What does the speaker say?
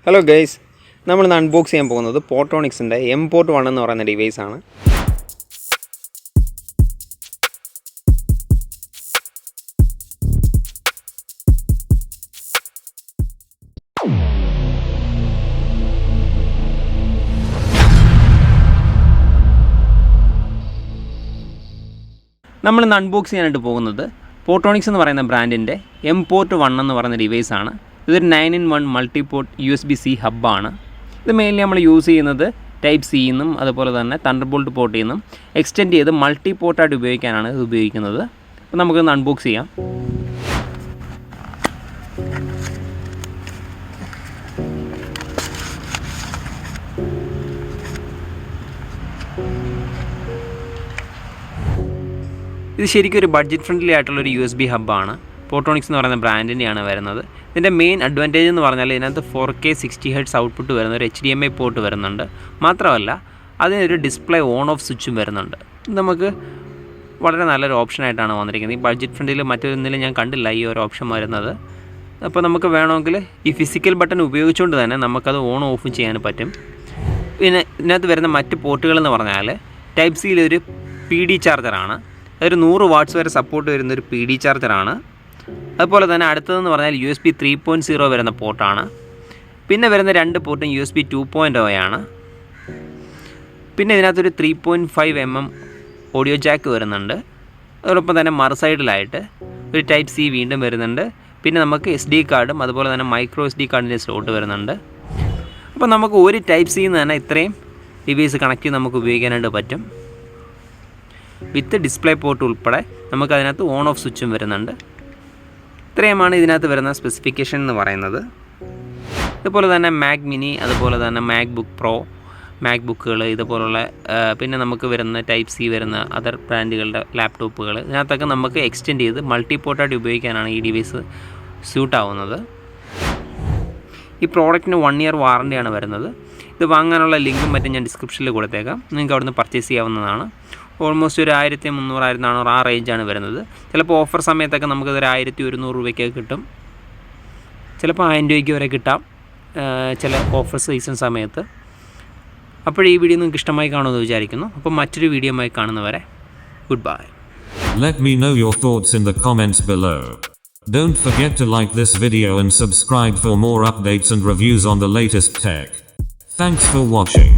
Hello guys, നമ്മളിന്ന് unbox ചെയ്യാൻ പോകുന്നത് പോർട്ടോണിക്സിൻ്റെ M-Port 1 എന്ന് പറയുന്ന ഡിവൈസാണ്. നമ്മളിന്ന് അൺബോക്സ് ചെയ്യാനായിട്ട് പോകുന്നത് പോർട്ടോണിക്സ് എന്ന് പറയുന്ന ബ്രാൻഡിൻ്റെ M-Port 1 എന്ന് പറയുന്ന ഡിവൈസാണ്. ഇതൊരു 9-in-1 മൾട്ടിപോർട്ട് USB-C ഹബ്ബാണ്. ഇത് മെയിൻലി നമ്മൾ യൂസ് ചെയ്യുന്നത് ടൈപ്പ് സി നിന്നും അതുപോലെ തന്നെ തണ്ടർബോൾട്ട് പോർട്ടിൽ നിന്നും എക്സ്റ്റെൻഡ് ചെയ്ത് മൾട്ടി പോർട്ടായിട്ട് ഉപയോഗിക്കാനാണ് ഇത് ഉപയോഗിക്കുന്നത്. അപ്പോൾ നമുക്കൊന്ന് അൺബോക്സ് ചെയ്യാം. ഇത് ശരിക്കും ഒരു ബഡ്ജറ്റ് ഫ്രണ്ട്ലി ആയിട്ടുള്ളൊരു USB ഹബ്ബാണ്. പോർട്ടോണിക്സ് എന്ന് പറയുന്ന ബ്രാൻഡിൻ്റെയാണ് വരുന്നത്. ഇതിൻ്റെ മെയിൻ അഡ്വാൻറ്റേജ് എന്ന് പറഞ്ഞാൽ ഇതിനകത്ത് 4K 60Hz ഔട്ട്പുട്ട് വരുന്ന ഒരു HDMI പോർട്ട് വരുന്നുണ്ട്. മാത്രമല്ല അതിനൊരു ഡിസ്പ്ലേ ഓൺ ഓഫ് സ്വിച്ചും വരുന്നുണ്ട്. ഇത് നമുക്ക് വളരെ നല്ലൊരു ഓപ്ഷനായിട്ടാണ് വന്നിരിക്കുന്നത്. ഈ ബഡ്ജറ്റ് ഫ്രണ്ടിൽ മറ്റൊന്നിലും ഞാൻ കണ്ടില്ല ഈ ഒരു ഓപ്ഷൻ വരുന്നത്. അപ്പോൾ നമുക്ക് വേണമെങ്കിൽ ഈ ഫിസിക്കൽ ബട്ടൺ ഉപയോഗിച്ചുകൊണ്ട് തന്നെ നമുക്കത് ഓൺ ഓഫും ചെയ്യാൻ പറ്റും. പിന്നെ ഇതിനകത്ത് വരുന്ന മറ്റ് പോർട്ടുകളെന്ന് പറഞ്ഞാൽ ടൈപ്പ് സിയിലൊരു PD ചാർജറാണ്. അതൊരു 100 വാട്ട്സ് വരെ സപ്പോർട്ട് വരുന്നൊരു PD ചാർജറാണ്. അതുപോലെ തന്നെ അടുത്തതെന്ന് പറഞ്ഞാൽ USB 3.0 വരുന്ന പോർട്ടാണ്. പിന്നെ വരുന്ന രണ്ട് പോർട്ടും USB 2.0 ആണ്. പിന്നെ ഇതിനകത്തൊരു 3.5mm ഓഡിയോ ജാക്ക് വരുന്നുണ്ട്. അതോടൊപ്പം തന്നെ മറുസൈഡിലായിട്ട് ഒരു ടൈപ്പ് സി വീണ്ടും വരുന്നുണ്ട്. പിന്നെ നമുക്ക് SD കാർഡും അതുപോലെ തന്നെ മൈക്രോ SD കാർഡിൻ്റെ സ്ലോട്ട് വരുന്നുണ്ട്. അപ്പോൾ നമുക്ക് ഒരു ടൈപ്പ് സിയിൽ നിന്ന് തന്നെ ഇത്രയും ഡിവൈസ് കണക്ട് ചെയ്ത് നമുക്ക് ഉപയോഗിക്കാനായിട്ട് പറ്റും. വിത്ത് ഡിസ്പ്ലേ പോർട്ട് ഉൾപ്പെടെ നമുക്കതിനകത്ത് ഓൺ ഓഫ് സ്വിച്ചും വരുന്നുണ്ട്. ഇത്രയുമാണ് ഇതിനകത്ത് വരുന്ന സ്പെസിഫിക്കേഷൻ എന്ന് പറയുന്നത്. ഇതുപോലെ തന്നെ മാക് മിനി, അതുപോലെ തന്നെ മാക്ബുക്ക് പ്രോ, മാക്ബുക്കുകൾ ഇതുപോലുള്ള പിന്നെ നമുക്ക് വരുന്ന ടൈപ്പ് സി വരുന്ന അതർ ബ്രാൻഡുകളുടെ ലാപ്ടോപ്പുകൾ ഇതിനകത്തൊക്കെ നമുക്ക് എക്സ്റ്റെൻഡ് ചെയ്ത് മൾട്ടി പോർട്ടായിട്ട് ഉപയോഗിക്കാനാണ് ഈ ഡിവൈസ് സ്യൂട്ടാവുന്നത്. ഈ പ്രോഡക്റ്റിന് 1 year വാറണ്ടിയാണ് വരുന്നത്. ഇത് വാങ്ങാനുള്ള ലിങ്കും മറ്റും ഞാൻ ഡിസ്ക്രിപ്ഷനിൽ കൊടുത്തേക്കാം. നിങ്ങൾക്ക് അവിടുന്ന് പർച്ചേസ് ചെയ്യാവുന്നതാണ്. ഓൾമോസ്റ്റ് ഒരു 1300-1400 ആ റേഞ്ചാണ് വരുന്നത്. ചിലപ്പോൾ ഓഫർ സമയത്തൊക്കെ നമുക്കതൊരു 1100 രൂപയ്ക്കൊക്കെ കിട്ടും. ചിലപ്പോൾ 1000 രൂപയ്ക്ക് വരെ കിട്ടാം ചില ഓഫർ സീസൺ സമയത്ത്. അപ്പോൾ ഈ വീഡിയോ നിങ്ങൾക്ക് ഇഷ്ടമായി കാണുമെന്ന് വിചാരിക്കുന്നു. അപ്പോൾ മറ്റൊരു വീഡിയോയുമായി കാണുന്നവരെ good bye. Let me know your thoughts in the comments below. Don't forget to like this video and subscribe for more updates and reviews on the latest tech. Thanks for watching.